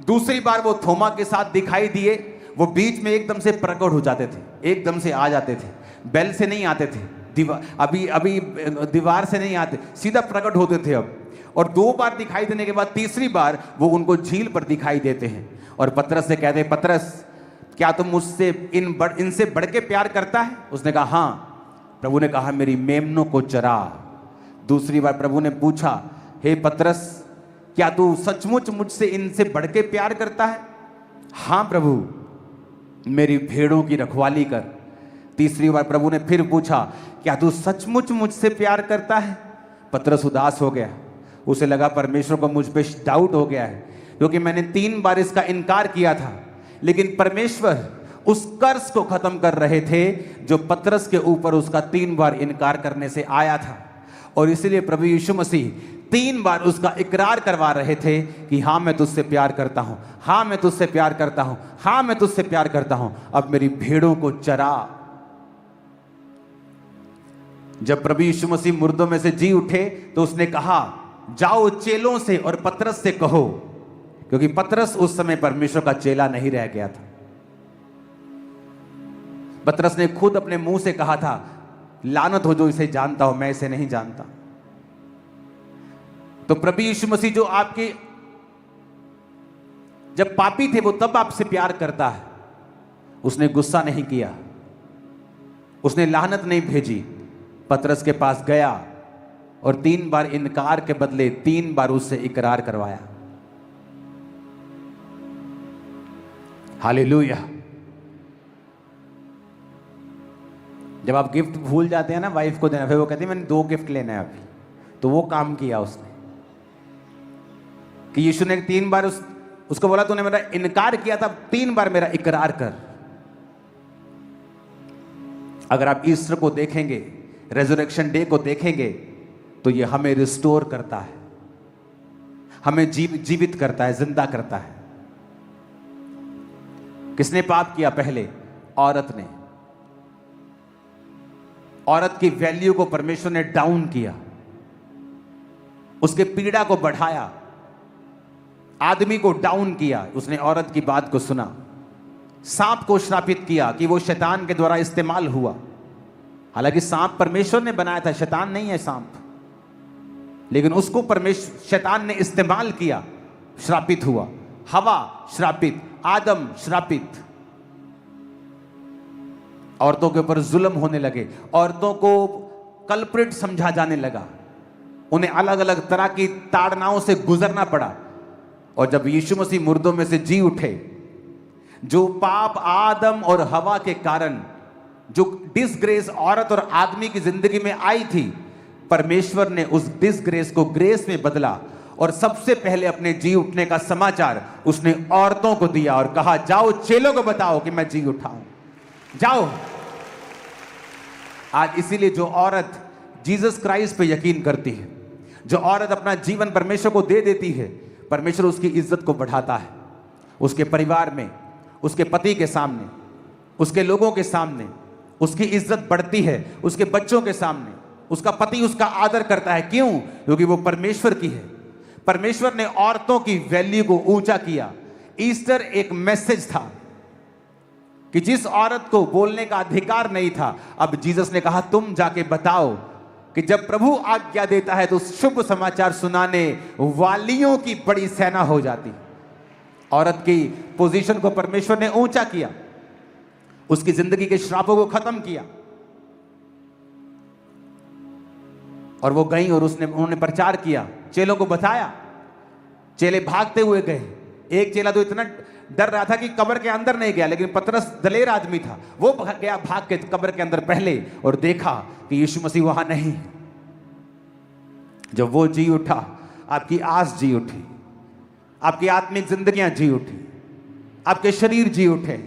दूसरी बार वो थोमा के साथ दिखाई दिए, वो बीच में एकदम से प्रकट हो जाते थे, एकदम से आ जाते थे, बेल से नहीं आते थे, अभी दीवार से नहीं आते, सीधा प्रकट होते थे अब। और 2 बार दिखाई देने के बाद तीसरी बार वो उनको झील पर दिखाई देते हैं और पतरस से कहते हैं, पतरस क्या तुम मुझसे इनसे बढ़ के प्यार करता है? उसने कहा हाँ। प्रभु ने कहा, मेरी मेमनों को चरा। दूसरी बार प्रभु ने पूछा, हे पतरस क्या तू सचमुच मुझसे इनसे बढ़ के प्यार करता है? हाँ प्रभु, मेरी भेड़ों की रखवाली कर। तीसरी बार प्रभु ने फिर पूछा, क्या तू सचमुच मुझसे प्यार करता है? पतरस उदास हो गया, उसे लगा परमेश्वर को मुझ पे डाउट हो गया है, क्योंकि मैंने 3 बार इसका इनकार किया था। लेकिन परमेश्वर उस कर्ज को खत्म कर रहे थे जो पतरस के ऊपर उसका 3 बार इनकार करने से आया था। और इसलिए प्रभु यीशु मसीह 3 बार उसका इकरार करवा रहे थे कि हाँ मैं तुझसे प्यार करता हूं, हाँ मैं तुझसे प्यार करता हूं, हाँ मैं तुझसे प्यार करता हूं, अब मेरी भेड़ों को चरा। जब प्रभु यीशु मसीह मुर्दों में से जी उठे तो उसने कहा, जाओ चेलों से और पतरस से कहो, क्योंकि पतरस उस समय परमेश्वर का चेला नहीं रह गया था। पतरस ने खुद अपने मुंह से कहा था, लानत हो जो इसे जानता हो, मैं इसे नहीं जानता। तो प्रभु यीशु मसीह जो आपके जब पापी थे वो तब आपसे प्यार करता है। उसने गुस्सा नहीं किया, उसने लानत नहीं भेजी। पतरस के पास गया और 3 बार इनकार के बदले 3 बार उससे इकरार करवाया। हालेलुया। जब आप गिफ्ट भूल जाते हैं ना वाइफ को देना, फिर वो कहती है मैंने 2 गिफ्ट लेना है अभी, तो वो काम किया उसने कि यीशु ने 3 बार उसको बोला तूने मेरा इनकार किया था, 3 बार मेरा इकरार कर। अगर आप ईस्टर को देखेंगे, रेजरेक्शन डे को देखेंगे, तो ये हमें रिस्टोर करता है, हमें जीवित करता है, जिंदा करता है। किसने पाप किया पहले? औरत ने। औरत की वैल्यू को परमेश्वर ने डाउन किया, उसके पीड़ा को बढ़ाया, आदमी को डाउन किया। उसने औरत की बात को सुना, सांप को श्रापित किया कि वो शैतान के द्वारा इस्तेमाल हुआ। हालांकि सांप परमेश्वर ने बनाया था, शैतान नहीं है सांप, लेकिन उसको शैतान ने इस्तेमाल किया, श्रापित हुआ। हवा श्रापित, आदम श्रापित। औरतों के ऊपर जुल्म होने लगे, औरतों को कल्प्रिट समझा जाने लगा, उन्हें अलग अलग तरह की ताड़नाओं से गुजरना पड़ा। और जब यीशु मसीह मुर्दों में से जी उठे, जो पाप आदम और हवा के कारण जो डिसग्रेस औरत और आदमी की जिंदगी में आई थी, परमेश्वर ने उस डिसग्रेस को ग्रेस में बदला और सबसे पहले अपने जी उठने का समाचार उसने औरतों को दिया और कहा, जाओ चेलों को बताओ कि मैं जी उठा हूं, जाओ। आज इसीलिए जो औरत जीसस क्राइस्ट पे यकीन करती है, जो औरत अपना जीवन परमेश्वर को दे देती है, परमेश्वर उसकी इज्जत को बढ़ाता है। उसके परिवार में, उसके पति के सामने, उसके लोगों के सामने उसकी इज्जत बढ़ती है। उसके बच्चों के सामने उसका पति उसका आदर करता है। क्यों? क्योंकि वो परमेश्वर की है। परमेश्वर ने औरतों की वैल्यू को ऊंचा किया। ईस्टर एक मैसेज था कि जिस औरत को बोलने का अधिकार नहीं था, अब जीसस ने कहा तुम जाके बताओ कि जब प्रभु आज्ञा देता है तो शुभ समाचार सुनाने वालियों की बड़ी सेना हो जाती। औरत की पोजीशन को परमेश्वर ने ऊंचा किया, उसकी जिंदगी के श्रापों को खत्म किया। और वो गई और उन्होंने प्रचार किया, चेलों को बताया। चेले भागते हुए गए। एक चेला तो इतना डर रहा था कि कब्र के अंदर नहीं गया, लेकिन पतरस दलेर आदमी था, वो गया भाग के कब्र के अंदर पहले और देखा कि यीशु मसीह वहां नहीं। जब वो जी उठा, आपकी आस जी उठी, आपकी आत्मिक जिंदगियां जी उठी, आपके शरीर जी उठे,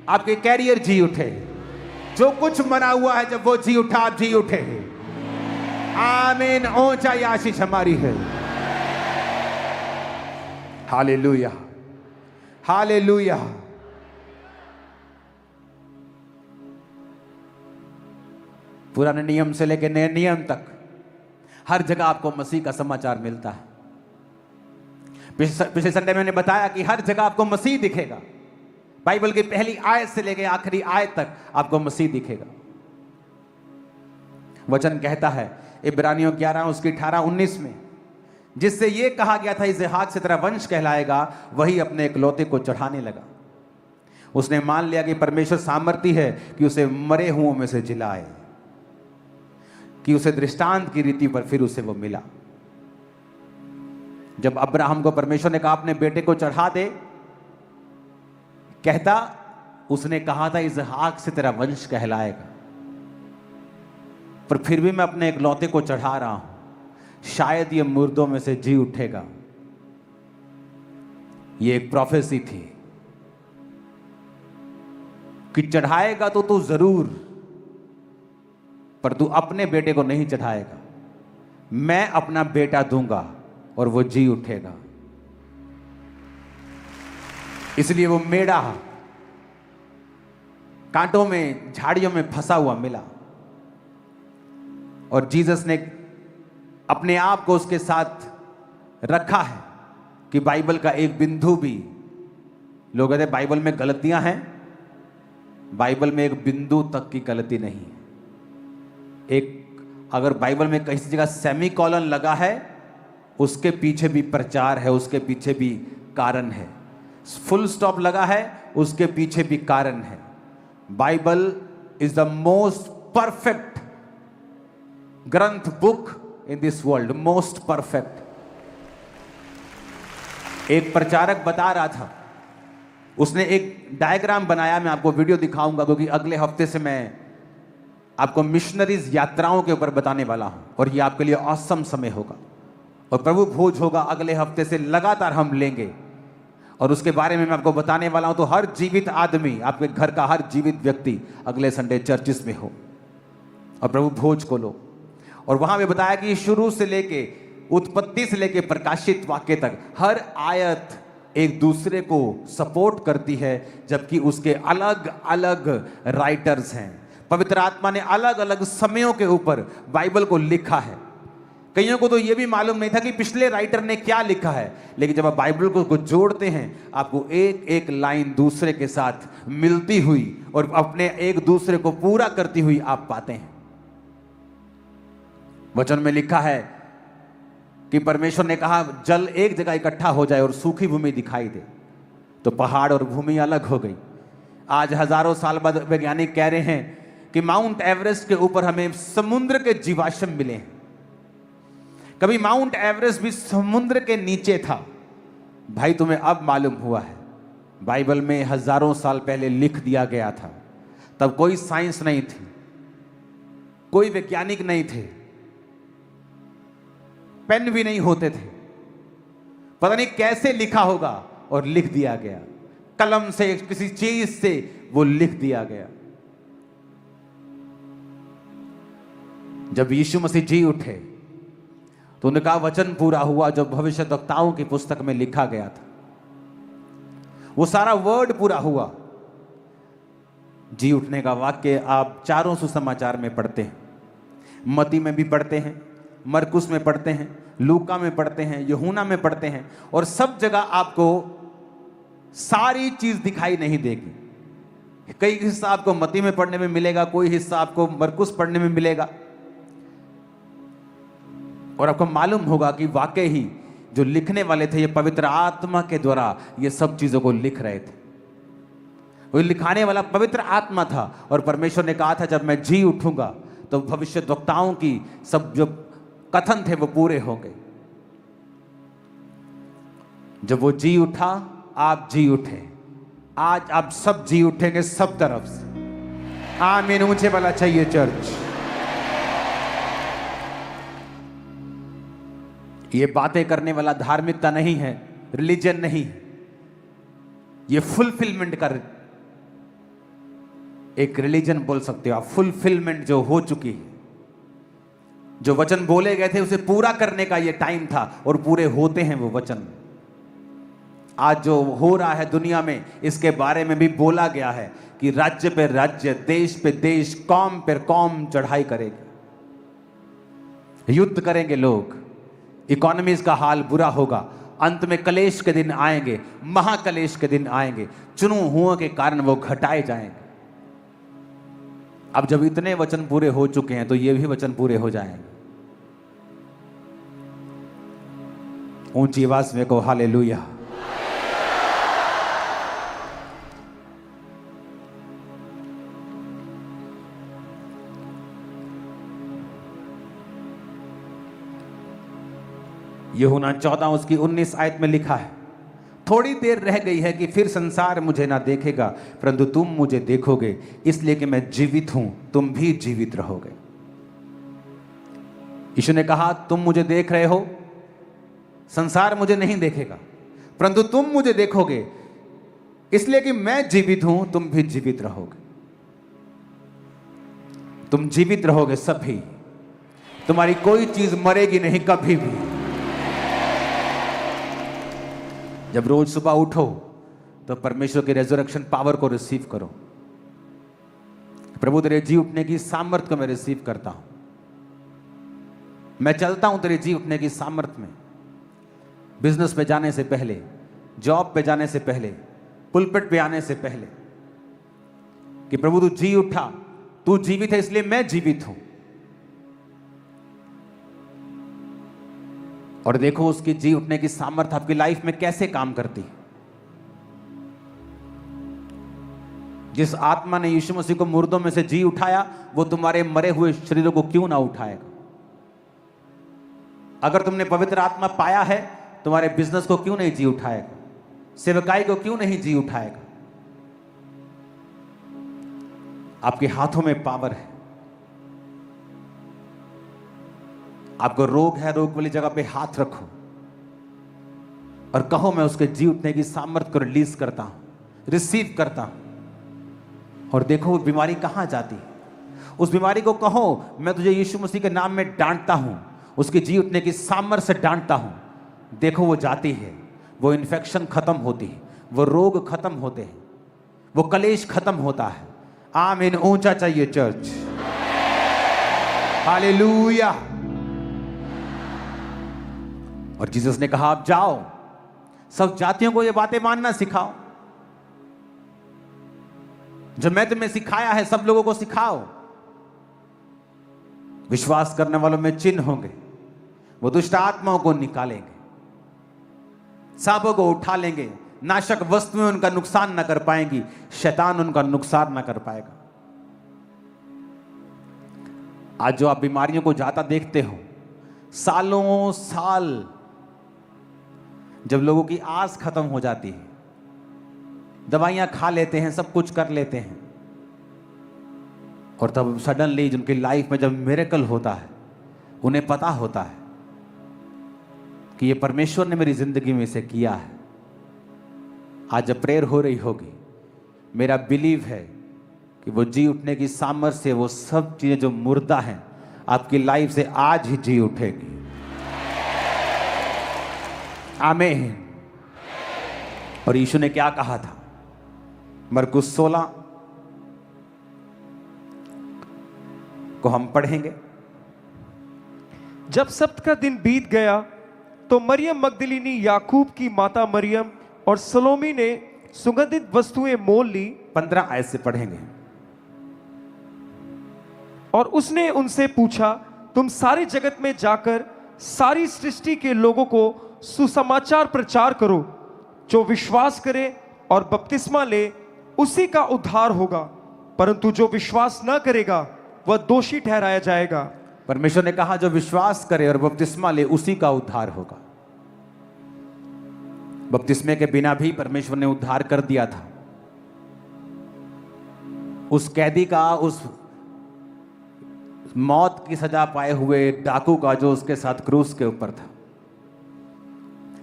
आपके कैरियर जी उठे। जो कुछ मरा हुआ है, जब वो जी उठा, आप जी उठे। आमीन। ऊंचा आशीष हमारी है। Hallelujah, hallelujah. पुराने नियम से लेकर नए नियम तक हर जगह आपको मसीह का समाचार मिलता है। पिछले संडे मैंने बताया कि हर जगह आपको मसीह दिखेगा। बाइबल की पहली आयत से लेकर आखिरी आयत तक आपको मसीह दिखेगा। वचन कहता है इब्रानियों 11 उसकी 18-19 में, जिससे यह कहा गया था इसहाक से तेरा वंश कहलाएगा, वही अपने इकलौते को चढ़ाने लगा। उसने मान लिया कि परमेश्वर सामर्थी है कि उसे मरे हुओं में से जिलाए, कि उसे दृष्टांत की रीति पर फिर उसे वो मिला। जब अब्राहम को परमेश्वर ने कहा अपने बेटे को चढ़ा दे, कहता उसने कहा था इसहाक से तेरा वंश कहलाएगा, पर फिर भी मैं अपने इकलौते को चढ़ा रहा हूं, शायद ये मुर्दों में से जी उठेगा। ये एक प्रोफेसी थी कि चढ़ाएगा तो तू जरूर, पर तू अपने बेटे को नहीं चढ़ाएगा, मैं अपना बेटा दूंगा और वो जी उठेगा। इसलिए वो मेढ़ा कांटों में, झाड़ियों में फंसा हुआ मिला। और जीसस ने अपने आप को उसके साथ रखा है कि बाइबल का एक बिंदु भी, लोग कहते हैं बाइबल में गलतियां हैं, बाइबल में एक बिंदु तक की गलती नहीं है। एक अगर बाइबल में किसी जगह सेमीकोलन लगा है, उसके पीछे भी प्रचार है, उसके पीछे भी कारण है। फुल स्टॉप लगा है, उसके पीछे भी कारण है। Bible is the most perfect ग्रंथ, book in this world, most perfect. एक प्रचारक बता रहा था, उसने एक डायग्राम बनाया, मैं आपको वीडियो दिखाऊंगा क्योंकि अगले हफ्ते से मैं आपको मिशनरीज यात्राओं के ऊपर बताने वाला हूं और ये आपके लिए ऑसम समय होगा और प्रभु भोज होगा अगले हफ्ते से लगातार हम लेंगे और उसके बारे में मैं आपको बताने वाला हूं। तो हर जीवित आदमी, आपके घर का हर जीवित व्यक्ति अगले संडे चर्चिस में हो और प्रभु भोज को लो। और वहां में बताया कि शुरू से लेके उत्पत्ति से लेके प्रकाशित वाक्य तक हर आयत एक दूसरे को सपोर्ट करती है, जबकि उसके अलग अलग राइटर्स हैं। पवित्र आत्मा ने अलग अलग समयों के ऊपर बाइबल को लिखा है। कईयों को तो यह भी मालूम नहीं था कि पिछले राइटर ने क्या लिखा है, लेकिन जब आप बाइबल को जोड़ते हैं, आपको एक एक लाइन दूसरे के साथ मिलती हुई और अपने एक दूसरे को पूरा करती हुई आप पाते हैं। वचन में लिखा है कि परमेश्वर ने कहा जल एक जगह इकट्ठा हो जाए और सूखी भूमि दिखाई दे, तो पहाड़ और भूमि अलग हो गई। आज हजारों साल बाद वैज्ञानिक कह रहे हैं कि माउंट एवरेस्ट के ऊपर हमें समुद्र के जीवाश्म मिले हैं। कभी माउंट एवरेस्ट भी समुद्र के नीचे था। भाई तुम्हें अब मालूम हुआ है, बाइबल में हजारों साल पहले लिख दिया गया था। तब कोई साइंस नहीं थी, कोई वैज्ञानिक नहीं थे, पेन भी नहीं होते थे, पता नहीं कैसे लिखा होगा और लिख दिया गया। कलम से, किसी चीज से वो लिख दिया गया। जब यीशु मसीह जी उठे तो उन्होंने कहा वचन पूरा हुआ जो भविष्यद्वक्ताओं की पुस्तक में लिखा गया था। वो सारा वर्ड पूरा हुआ। जी उठने का वाक्य आप चारों सुसमाचार में पढ़ते हैं, मत्ती में भी पढ़ते हैं, मरकुस में पढ़ते हैं, लूका में पढ़ते हैं, यूहन्ना में पढ़ते हैं, और सब जगह आपको सारी चीज दिखाई नहीं देगी। कई हिस्सा आपको मत्ती में पढ़ने में मिलेगा, कोई हिस्सा आपको मरकुस पढ़ने में मिलेगा, और आपको मालूम होगा कि वाकई ही जो लिखने वाले थे ये पवित्र आत्मा के द्वारा ये सब चीजों को लिख रहे थे। वो लिखाने वाला पवित्र आत्मा था और परमेश्वर ने कहा था जब मैं जी उठूंगा तो भविष्यद्वक्ताओं की सब जो कथन थे वो पूरे होंगे। जब वो जी उठा, आप जी उठे। आज आप सब जी उठेंगे सब तरफ से। आमीन। ऊंचे वाला चाहिए चर्च। ये बातें करने वाला धार्मिकता नहीं है, रिलीजन नहीं है, ये फुलफिलमेंट का एक रिलीजन बोल सकते हो आप। फुलफिलमेंट जो हो चुकी है, जो वचन बोले गए थे उसे पूरा करने का ये टाइम था और पूरे होते हैं वो वचन। आज जो हो रहा है दुनिया में, इसके बारे में भी बोला गया है कि राज्य पे राज्य, देश पे देश, कौम पे कौम चढ़ाई करेगी, युद्ध करेंगे लोग, इकोनॉमीज का हाल बुरा होगा, अंत में कलेश के दिन आएंगे, महाकलेश के दिन आएंगे, चुनु हुओं के कारण वो घटाए जाएंगे। अब जब इतने वचन पूरे हो चुके हैं तो ये भी वचन पूरे हो जाएंगे। ऊंची आवाज में को हालेलुया। यूहन्ना 14 उसकी 19 आयत में लिखा है, थोड़ी देर रह गई है कि फिर संसार मुझे ना देखेगा, परंतु तुम मुझे देखोगे, इसलिए कि मैं जीवित हूं, तुम भी जीवित रहोगे। यीशु ने कहा तुम मुझे देख रहे हो, संसार मुझे नहीं देखेगा, परंतु तुम मुझे देखोगे, इसलिए कि मैं जीवित हूं, तुम भी जीवित रहोगे। तुम जीवित रहोगे सभी, तुम्हारी कोई चीज मरेगी नहीं कभी भी। जब रोज सुबह उठो तो परमेश्वर की रेजरेक्शन पावर को रिसीव करो। प्रभु तेरे जी उठने की सामर्थ्य को मैं रिसीव करता हूं। मैं चलता हूं तेरे जी उठने की सामर्थ्य में। बिजनेस पे जाने से पहले, जॉब पे जाने से पहले, पुलपिट पे आने से पहले, कि प्रभु तू जी उठा, तू जीवित है इसलिए मैं जीवित हूं। और देखो उसकी जी उठने की सामर्थ्य आपकी लाइफ में कैसे काम करती है। जिस आत्मा ने यीशु मसीह को मुर्दों में से जी उठाया, वो तुम्हारे मरे हुए शरीरों को क्यों ना उठाएगा। अगर तुमने पवित्र आत्मा पाया है, तुम्हारे बिजनेस को क्यों नहीं जी उठाएगा, सेवकाई को क्यों नहीं जी उठाएगा। आपके हाथों में पावर है। आपको रोग है, रोग वाली जगह पे हाथ रखो और कहो मैं उसके जी उठने की सामर्थ्य को रिलीज करता हूं, रिसीव करता हूं। और देखो वो बीमारी कहां जाती है। उस बीमारी को कहो मैं तुझे यीशु मसीह के नाम में डांटता हूं, उसकी जी उठने की सामर्थ्य से डांटता हूं। देखो वो जाती है, वो इन्फेक्शन खत्म होती है, वो रोग खत्म होते हैं, वो कलेश खत्म होता है। आमीन। ऊंचा चाहिए चर्च। हालेलुया। और जीसस ने कहा आप जाओ, सब जातियों को ये बातें मानना सिखाओ, जो मैं तुम्हें सिखाया है सब लोगों को सिखाओ। विश्वास करने वालों में चिन्ह होंगे, वो दुष्ट आत्माओं को निकालेंगे, सांपों को उठा लेंगे, नाशक वस्तुएं उनका नुकसान न कर पाएंगी, शैतान उनका नुकसान न कर पाएगा। आज जो आप बीमारियों को जाता देखते हो, सालों साल जब लोगों की आस खत्म हो जाती है, दवाइयां खा लेते हैं, सब कुछ कर लेते हैं, और तब सडनली जिनकी लाइफ में जब मिरेकल होता है, उन्हें पता होता है कि ये परमेश्वर ने मेरी जिंदगी में इसे किया है। आज जब प्रेयर हो रही होगी, मेरा बिलीव है कि वो जी उठने की सामर्थ्य से वो सब चीजें जो मुर्दा हैं आपकी लाइफ से आज ही जी उठेगी। आमीन। और यीशु ने क्या कहा था, मरकुस 16 को हम पढ़ेंगे। जब सब्त का दिन बीत गया तो मरियम मगदलिनी, याकूब की माता मरियम और सलोमी ने सुगंधित वस्तुएं मोल ली। 15 आयत से पढ़ेंगे। और उसने उनसे पूछा, तुम सारे जगत में जाकर सारी सृष्टि के लोगों को सुसमाचार प्रचार करो। जो विश्वास करे और बपतिस्मा ले उसी का उद्धार होगा, परंतु जो विश्वास न करेगा वह दोषी ठहराया जाएगा। परमेश्वर ने कहा जो विश्वास करे और बपतिस्मा ले उसी का उद्धार होगा। बपतिस्मे के बिना भी परमेश्वर ने उद्धार कर दिया था। उस कैदी का, उस मौत की सजा पाए हुए डाकू का जो उसके साथ क्रूस के ऊपर था।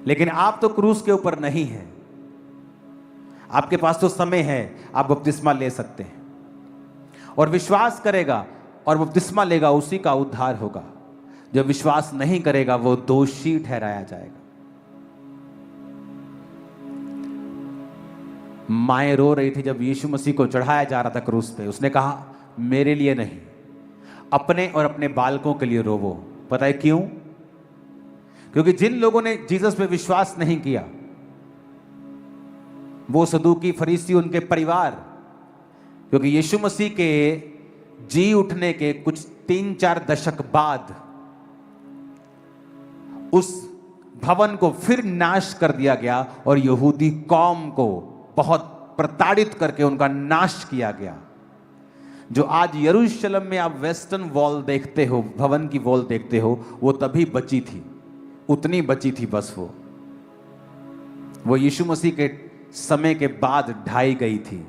लेकिन आप तो क्रूस के ऊपर नहीं हैं, आपके पास तो समय है, आप बपतिस्मा ले सकते हैं। और विश्वास करेगा और बपतिस्मा लेगा उसी का उद्धार होगा। जो विश्वास नहीं करेगा वो दोषी ठहराया जाएगा। माएं रो रही थी जब यीशु मसीह को चढ़ाया जा रहा था क्रूस पे। उसने कहा मेरे लिए नहीं, अपने और अपने बालकों के लिए रोवो। पता है क्यों? क्योंकि जिन लोगों ने जीसस पे विश्वास नहीं किया, वो सदूकी, फरीसी, उनके परिवार, क्योंकि यीशु मसीह के जी उठने के कुछ 3-4 दशक बाद उस भवन को फिर नाश कर दिया गया और यहूदी कौम को बहुत प्रताड़ित करके उनका नाश किया गया। जो आज यरूशलेम में आप वेस्टर्न वॉल देखते हो, भवन की वॉल देखते हो, वो तभी बची थी, उतनी बची थी बस। वो यीशु मसीह के समय के बाद ढाई गई थी।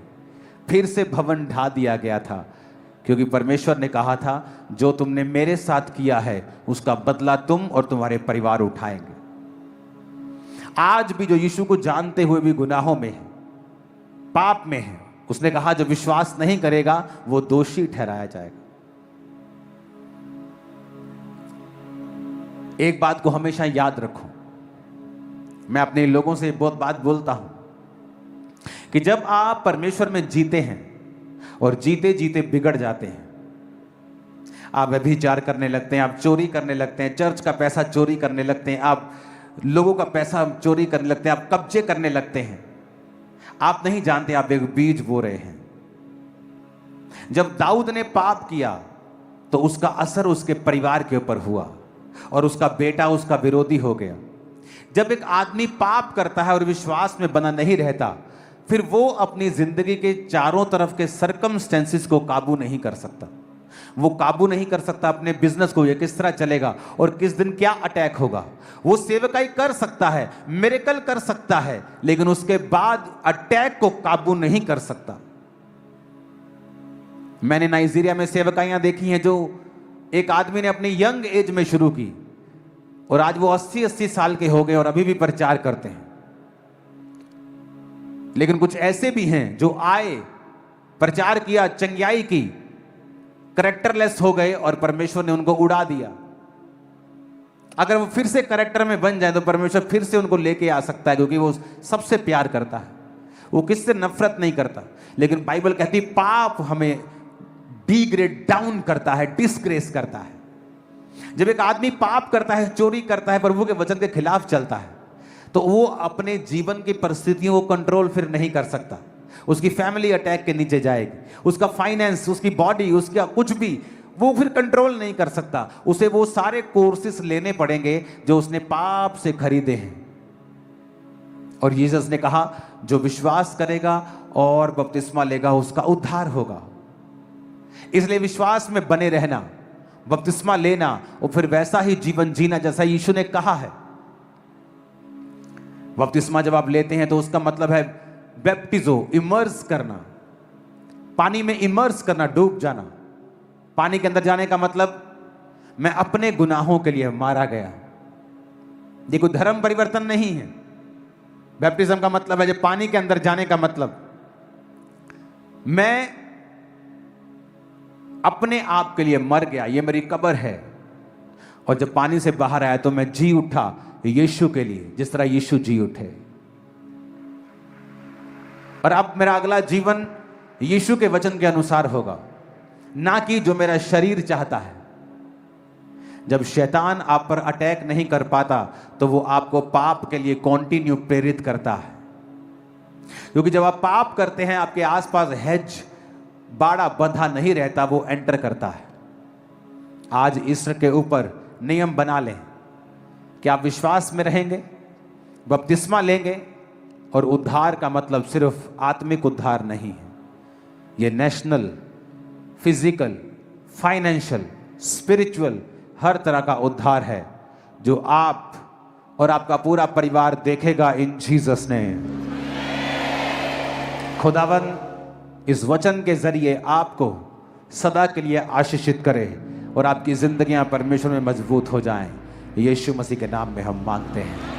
फिर से भवन ढा दिया गया था, क्योंकि परमेश्वर ने कहा था जो तुमने मेरे साथ किया है उसका बदला तुम और तुम्हारे परिवार उठाएंगे। आज भी जो यीशु को जानते हुए भी गुनाहों में है, पाप में है, उसने कहा जो विश्वास नहीं करेगा वो दोषी ठहराया जाएगा। एक बात को हमेशा याद रखो, मैं अपने लोगों से बहुत बात बोलता हूं कि जब आप परमेश्वर में जीते हैं और जीते जीते बिगड़ जाते हैं, आप व्यभिचार करने लगते हैं, आप चोरी करने लगते हैं, चर्च का पैसा चोरी करने लगते हैं, आप लोगों का पैसा चोरी करने लगते हैं, आप कब्जे करने लगते हैं। आप नहीं जानते आप एक बीज बो रहे हैं। जब दाऊद ने पाप किया तो उसका असर उसके परिवार के ऊपर हुआ और उसका बेटा उसका विरोधी हो गया। जब एक आदमी पाप करता है और विश्वास में बना नहीं रहता, फिर वो अपनी जिंदगी के चारों तरफ के सर्कमस्टेंसेस को काबू नहीं कर सकता। वो काबू नहीं कर सकता अपने बिजनेस को, ये किस तरह चलेगा और किस दिन क्या अटैक होगा। वो सेवकाई कर सकता है, मिरेकल कर सकता है, लेकिन उसके बाद अटैक को काबू नहीं कर सकता। मैंने नाइजीरिया में सेवकाइयां देखी हैं जो एक आदमी ने अपनी यंग एज में शुरू की और आज वो 80-80 साल के हो गए और अभी भी प्रचार करते हैं। लेकिन कुछ ऐसे भी हैं जो आए, प्रचार किया, चंगियाई की, करेक्टरलेस हो गए और परमेश्वर ने उनको उड़ा दिया। अगर वो फिर से करेक्टर में बन जाए तो परमेश्वर फिर से उनको लेके आ सकता है, क्योंकि वो सबसे प्यार करता है, वो किससे नफरत नहीं करता। लेकिन बाइबल कहती पाप हमें डिग्रेड डाउन करता है, डिस्ग्रेस करता है। जब एक आदमी पाप करता है, चोरी करता है, प्रभु के वचन के खिलाफ चलता है, तो वो अपने जीवन की परिस्थितियों को कंट्रोल फिर नहीं कर सकता। उसकी फैमिली अटैक के नीचे जाएगी, उसका फाइनेंस, उसकी बॉडी, उसका कुछ भी वो फिर कंट्रोल नहीं कर सकता। उसे वो सारे कोर्सेस लेने पड़ेंगे जो उसने पाप से खरीदे हैं। और यीशु ने कहा जो विश्वास करेगा और बपतिस्मा लेगा उसका उद्धार होगा। इसलिए विश्वास में बने रहना, बपतिस्मा लेना और फिर वैसा ही जीवन जीना जैसा यीशु ने कहा है। बपतिस्मा जब आप लेते हैं तो उसका मतलब है बैप्टिजो, इमर्स करना, पानी में इमर्स करना, डूब जाना। पानी के अंदर जाने का मतलब मैं अपने गुनाहों के लिए मारा गया। ये कोई धर्म परिवर्तन नहीं है। बैप्टिज्म का मतलब है जब पानी के अंदर जाने का मतलब मैं अपने आप के लिए मर गया, ये मेरी कब्र है, और जब पानी से बाहर आया तो मैं जी उठा यीशु के लिए, जिस तरह यीशु जी उठे। और अब मेरा अगला जीवन यीशु के वचन के अनुसार होगा, ना कि जो मेरा शरीर चाहता है। जब शैतान आप पर अटैक नहीं कर पाता तो वो आपको पाप के लिए कंटिन्यू प्रेरित करता है, क्योंकि जब आप पाप करते हैं आपके आसपास हेज, बाड़ा बंधा नहीं रहता, वो एंटर करता है। आज ईस्टर के ऊपर नियम बना लें कि आप विश्वास में रहेंगे, बपतिस्मा लेंगे, और उद्धार का मतलब सिर्फ आत्मिक उद्धार नहीं है, यह नेशनल, फिजिकल, फाइनेंशियल, स्पिरिचुअल, हर तरह का उद्धार है जो आप और आपका पूरा परिवार देखेगा इन जीसस नेम। खुदावन इस वचन के जरिए आपको सदा के लिए आशीषित करे और आपकी जिंदगियां परमेश्वर में मजबूत हो जाएं। यीशु मसीह के नाम में हम मांगते हैं।